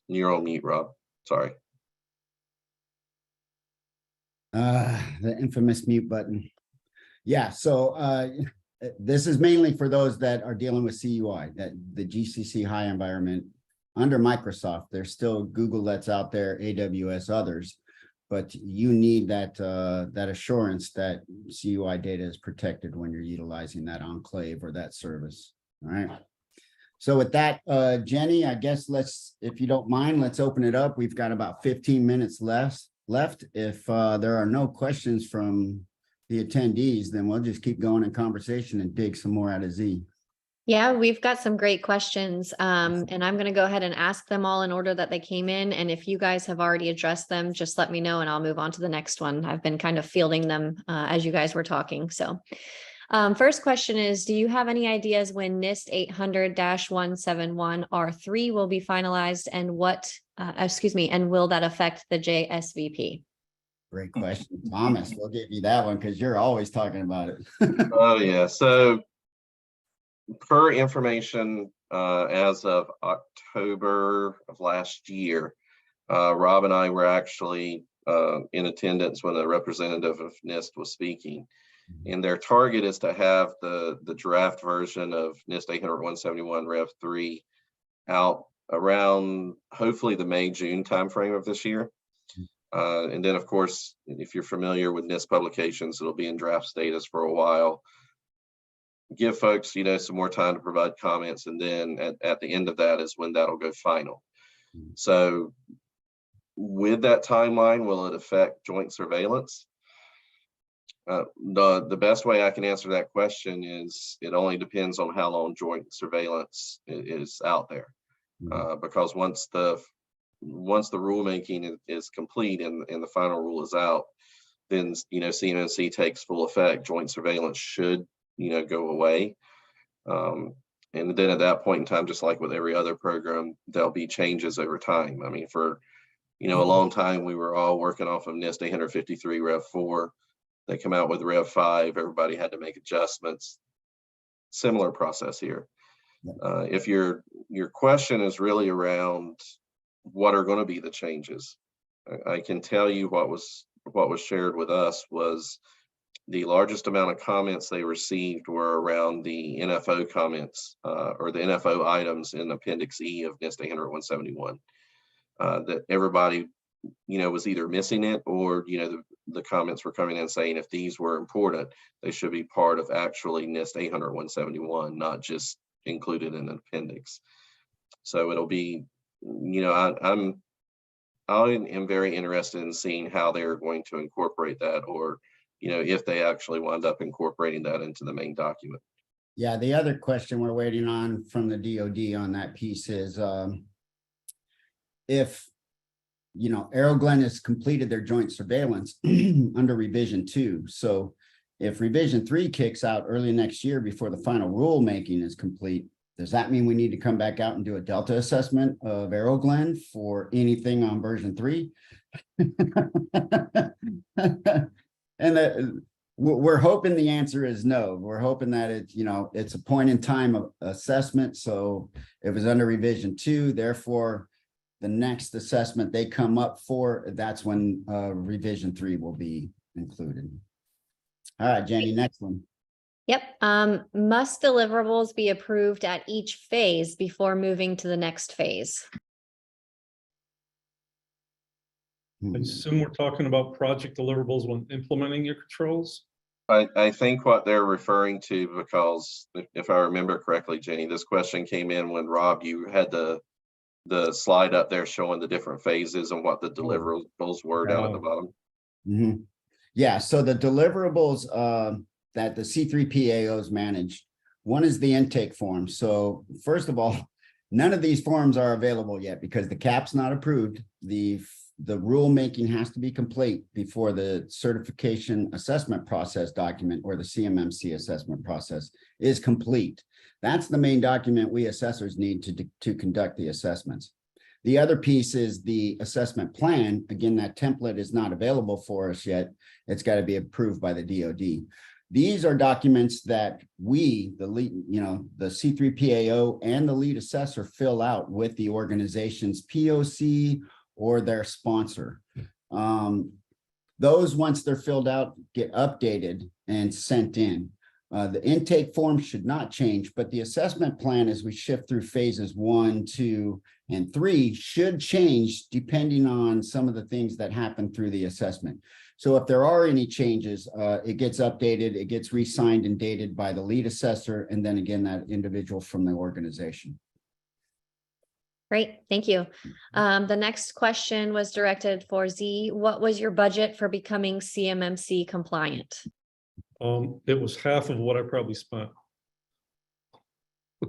You're on mute, Rob. Sorry. The infamous mute button. Yeah, so this is mainly for those that are dealing with CUI, that the GCC high environment under Microsoft. There's still Google that's out there, AWS, others, but you need that that assurance that CUI data is protected when you're utilizing that enclave or that service. All right. So with that, Jenny, I guess if you don't mind, let's open it up. We've got about 15 minutes left. If there are no questions from the attendees, then we'll just keep going in conversation and dig some more out of Z. Yeah, we've got some great questions, and I'm going to go ahead and ask them all in order that they came in. And if you guys have already addressed them, just let me know and I'll move on to the next one. I've been kind of fielding them as you guys were talking. So first question is, do you have any ideas when NIST 800-171 R3 will be finalized, and and will that affect the JSVP? Great question, Thomas. We'll give you that one because you're always talking about it. Oh, yeah. So per information, as of October of last year, Rob and I were actually in attendance when a representative of NIST was speaking. And their target is to have the draft version of NIST 800-171 Rev 3 out around hopefully the May-June timeframe of this year. And then, of course, if you're familiar with NIST publications, it'll be in draft status for a while. Give folks, some more time to provide comments, and then at the end of that is when that'll go final. So with that timeline, will it affect joint surveillance? The best way I can answer that question is it only depends on how long joint surveillance is out there. Because once the rulemaking is complete and the final rule is out, then CMMC takes full effect. Joint surveillance should go away, and then at that point in time, just like with every other program, there'll be changes over time. I mean, for a long time we were all working off of NIST 853 Rev 4. They come out with Rev 5. Everybody had to make adjustments. Similar process here. If your question is really around what are going to be the changes, I can tell you what was shared with us was the largest amount of comments they received were around the NFO comments or the NFO items in Appendix E of NIST 800-171. That everybody was either missing it, or the comments were coming in saying if these were important, they should be part of actually NIST 800-171, not just included in an appendix. So it'll be, I am very interested in seeing how they're going to incorporate that, or if they actually wind up incorporating that into the main document. Yeah, the other question we're waiting on from the DoD on that piece is if Aero-Glen has completed their joint surveillance under revision 2. So if revision 3 kicks out early next year before the final rulemaking is complete, does that mean we need to come back out and do a delta assessment of Aero-Glen for anything on version 3? And we're hoping the answer is no. We're hoping that it's a point in time of assessment. So it was under revision 2, therefore the next assessment they come up for, that's when revision 3 will be included. All right, Jenny, next one. Yep. Must deliverables be approved at each phase before moving to the next phase? I assume we're talking about project deliverables when implementing your controls. I think what they're referring to, because if I remember correctly, Jenny, this question came in when Rob, you had the slide up there showing the different phases and what the deliverables were down at the bottom. Yeah, so the deliverables that the C3PAOs manage, one is the intake form. So first of all, none of these forms are available yet because the CAP's not approved. The rulemaking has to be complete before the certification assessment process document, or the CMMC assessment process, is complete. That's the main document we assessors need to conduct the assessments. The other piece is the assessment plan. Again, that template is not available for us yet. It's got to be approved by the DoD. These are documents that we, the lead, the C3PAO and the lead assessor fill out with the organization's POC or their sponsor. Those, once they're filled out, get updated and sent in. The intake form should not change, but the assessment plan as we shift through phases 1, 2, and 3 should change depending on some of the things that happen through the assessment. So if there are any changes, it gets updated, it gets re-signed and dated by the lead assessor, and then again, that individual from the organization. Great, thank you. The next question was directed for Z. What was your budget for becoming CMMC compliant? It was half of what I probably spent.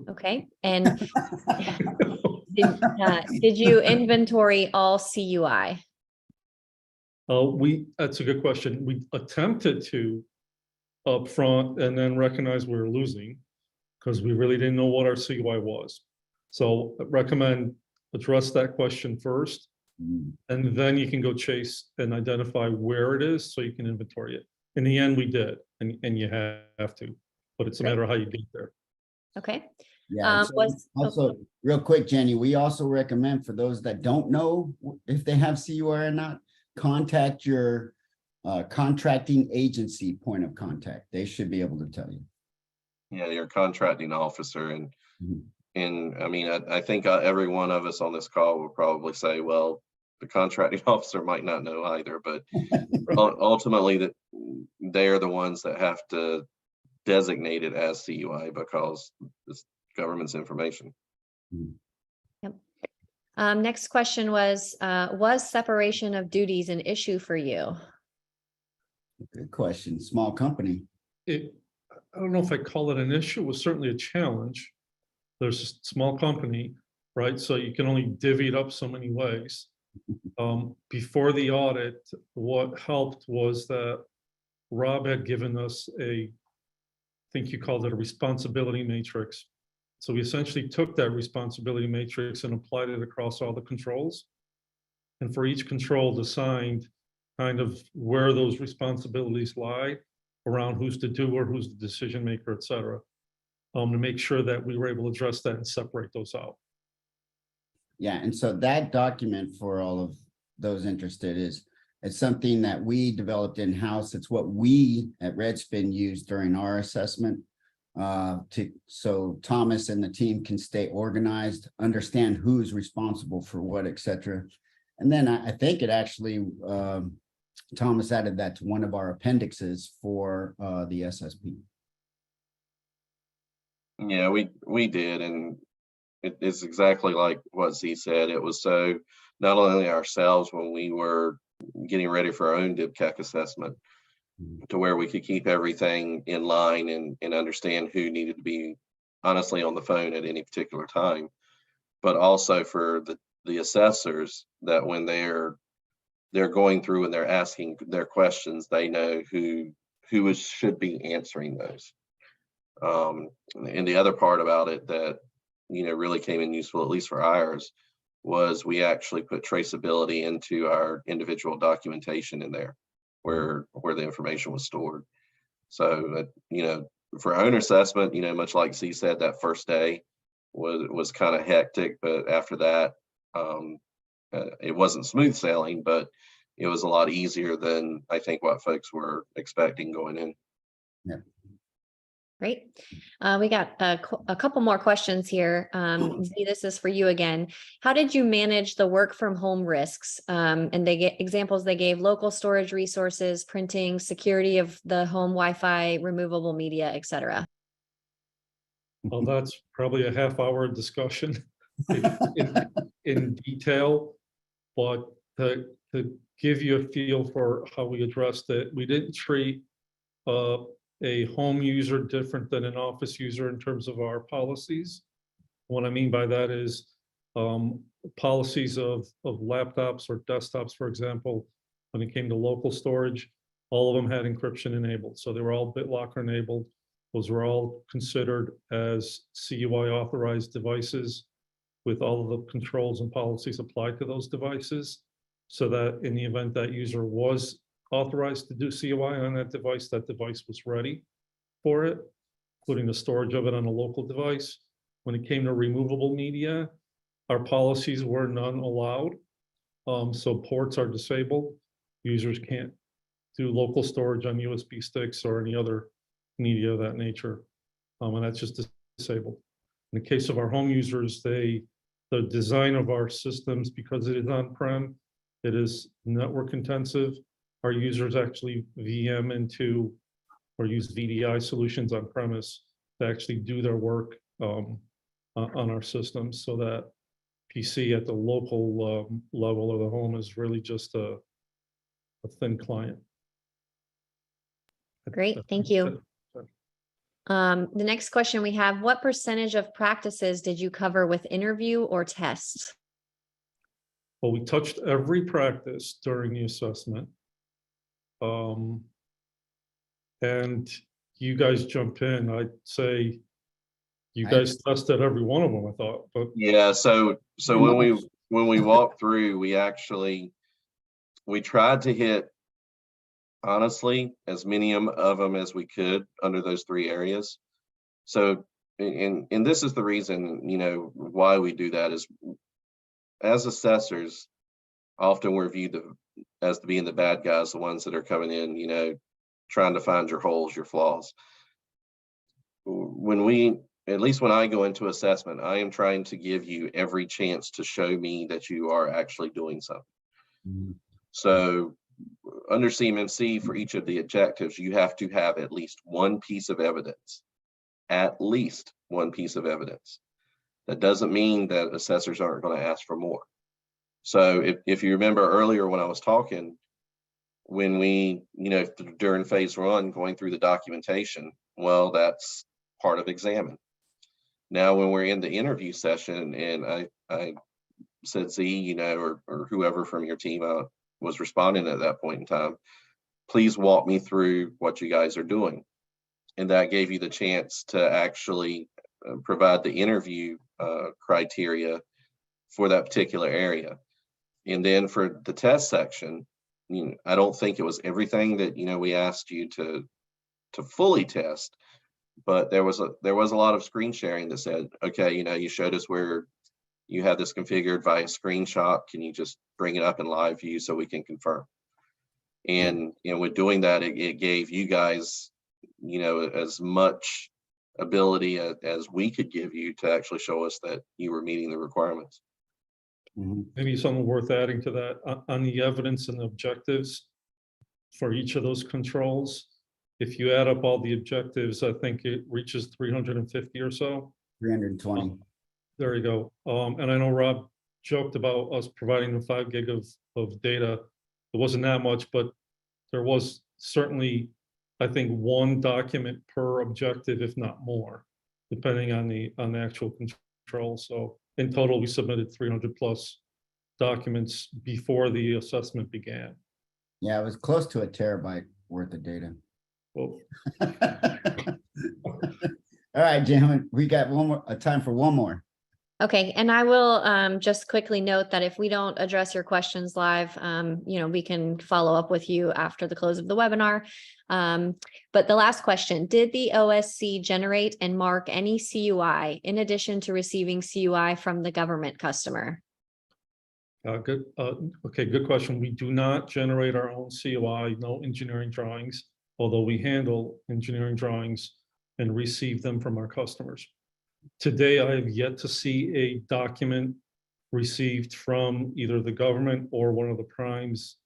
Okay, and did you inventory all CUI? That's a good question. We attempted to upfront and then recognized we were losing because we really didn't know what our CUI was. So I recommend address that question first, and then you can go chase and identify where it is so you can inventory it. In the end, we did, and you have to, but it's a matter of how you get there. Okay. Yeah. Also, real quick, Jenny, we also recommend for those that don't know if they have CUI or not, contact your contracting agency point of contact. They should be able to tell you. Yeah, your contracting officer. And I mean, I think every one of us on this call will probably say, well, the contracting officer might not know either, but ultimately they're the ones that have to designate it as CUI because it's government's information. Yep. Next question was separation of duties an issue for you? Good question. Small company. I don't know if I call it an issue. It was certainly a challenge. There's a small company, right? So you can only divvy it up so many ways. Before the audit, what helped was that Rob had given us I think you called it a responsibility matrix. So we essentially took that responsibility matrix and applied it across all the controls. And for each control, assigned kind of where those responsibilities lie around who's the doer, who's the decision maker, et cetera, to make sure that we were able to address that and separate those out. Yeah, and so that document for all of those interested it's something that we developed in-house. It's what we at Redspin used during our assessment so Thomas and the team can stay organized, understand who's responsible for what, et cetera. And then I think it actually, Thomas added that to one of our appendixes for the SSP. Yeah, we did, and it's exactly like what Z said. It was so not only ourselves when we were getting ready for our own DIBCAC assessment, to where we could keep everything in line and understand who needed to be honestly on the phone at any particular time, but also for the assessors, that when they're going through and they're asking their questions, they know who should be answering those. And the other part about it that really came in useful, at least for ours, was we actually put traceability into our individual documentation in there where the information was stored. So for owner assessment, much like Z said, that first day was kind of hectic, but after that it wasn't smooth sailing, but it was a lot easier than I think what folks were expecting going in. Yeah. Great. We got a couple more questions here. Z, this is for you again. How did you manage the work from home risks? And they get examples. They gave local storage resources, printing, security of the home Wi-Fi, removable media, et cetera. Well, that's probably a half-hour discussion in detail, but to give you a feel for how we addressed it, we didn't treat a home user different than an office user in terms of our policies. What I mean by that is policies of laptops or desktops, for example, when it came to local storage, all of them had encryption enabled. So they were all BitLocker enabled. Those were all considered as CUI authorized devices with all of the controls and policies applied to those devices, so that in the event that user was authorized to do CUI on that device was ready for it, including the storage of it on a local device. When it came to removable media, our policies were none allowed. So ports are disabled. Users can't do local storage on USB sticks or any other media of that nature. And that's just disabled. In the case of our home users, the design of our systems, because it is on-prem, it is network intensive. Our users actually VM into or use VDI solutions on premise to actually do their work on our systems, so that PC at the local level of the home is really just a thin client. Great, thank you. The next question we have, what percentage of practices did you cover with interview or tests? Well, we touched every practice during the assessment. And you guys jump in. I'd say you guys tested every one of them, I thought, but Yeah, so when we walked through, we tried to hit, honestly, as many of them as we could under those three areas. So, and this is the reason, you know, why we do that is, as assessors, often we're viewed as being the bad guys, the ones that are coming in, you know, trying to find your holes, your flaws. At least when I go into assessment, I am trying to give you every chance to show me that you are actually doing something. Mm-hmm. So under CMMC, for each of the objectives, you have to have at least one piece of evidence. At least one piece of evidence. That doesn't mean that assessors aren't going to ask for more. So if you remember earlier when I was talking, when we, you know, during phase one, going through the documentation, well, that's part of examine. Now, when we're in the interview session, and I said, Z, you know, or whoever from your team was responding at that point in time, please walk me through what you guys are doing. And that gave you the chance to actually provide the interview criteria for that particular area. And then for the test section, you know, I don't think it was everything that, you know, we asked you to fully test, but there was a lot of screen sharing that said, okay, you know, you showed us where you had this configured via screenshot. Can you just bring it up in live view so we can confirm? And, you know, with doing that, it gave you guys, you know, as much ability as we could give you to actually show us that you were meeting the requirements. Maybe something worth adding to that on the evidence and the objectives for each of those controls. If you add up all the objectives, I think it reaches 350 or so. 320. There you go. And I know Rob joked about us providing the 5 gig of data. It wasn't that much, but there was certainly, I think, one document per objective, if not more, depending on the actual control. So in total, we submitted 300 plus documents before the assessment began. Yeah, it was close to a terabyte worth of data. Well, All right, gentlemen, we got one more, time for one more. Okay, and I will just quickly note that if we don't address your questions live, you know, we can follow up with you after the close of the webinar. But the last question, did the OSC generate and mark any CUI in addition to receiving CUI from the government customer? Good. Okay, good question. We do not generate our own CUI, no engineering drawings, although we handle engineering drawings and receive them from our customers. Today, I have yet to see a document received from either the government or one of the primes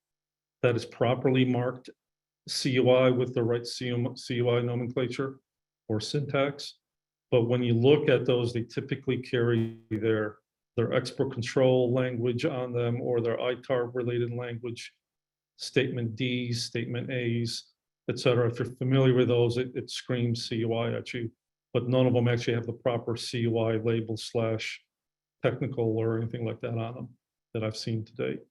that is properly marked CUI with the right CUI nomenclature or syntax. But when you look at those, they typically carry their export control language on them or their ITAR related language, statement Ds, statement As, etc. If you're familiar with those, it screams CUI at you. But none of them actually have the proper CUI label / technical or anything like that on them that I've seen to date.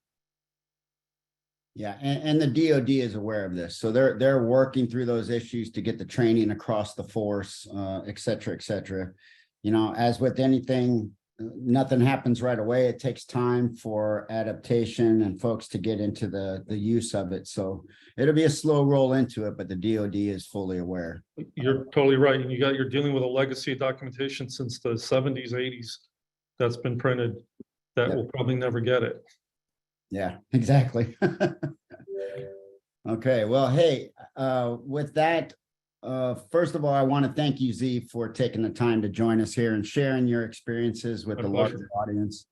Yeah, and the DoD is aware of this, so they're working through those issues to get the training across the force, et cetera, et cetera. You know, as with anything, nothing happens right away. It takes time for adaptation and folks to get into the use of it. So it'll be a slow roll into it, but the DoD is fully aware. You're totally right. And you're dealing with a legacy of documentation since the 70s, 80s that's been printed that Yep. will probably never get it. Yeah, exactly. Okay, well, hey, with that, first of all, I want to thank you, Z, for taking the time to join us here and sharing your experiences with My the pleasure. larger audience.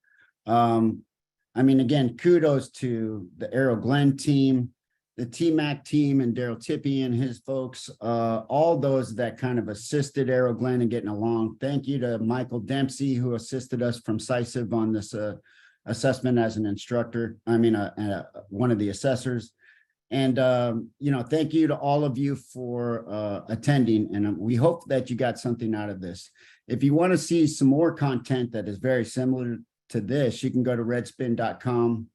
I mean, again, kudos to the Aero-Glen team, the TMAC team, and Daryl Tippy and his folks, all those that kind of assisted Aero-Glen in getting along. Thank you to Michael Dempsey, who assisted us from CISIV on this assessment as an instructor. I mean, one of the assessors. And, thank you to all of you for attending. And we hope that you got something out of this. If you want to see some more content that is very similar to this, you can go to redspin.com.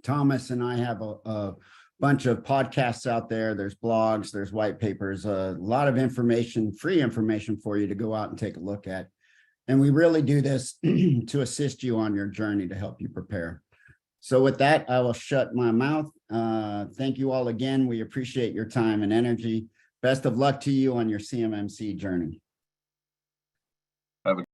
Thomas and I have a bunch of podcasts out there. There's blogs, there's white papers, a lot of information, free information for you to go out and take a look at. And we really do this to assist you on your journey to help you prepare. So with that, I will shut my mouth. Thank you all again. We appreciate your time and energy. Best of luck to you on your CMMC journey.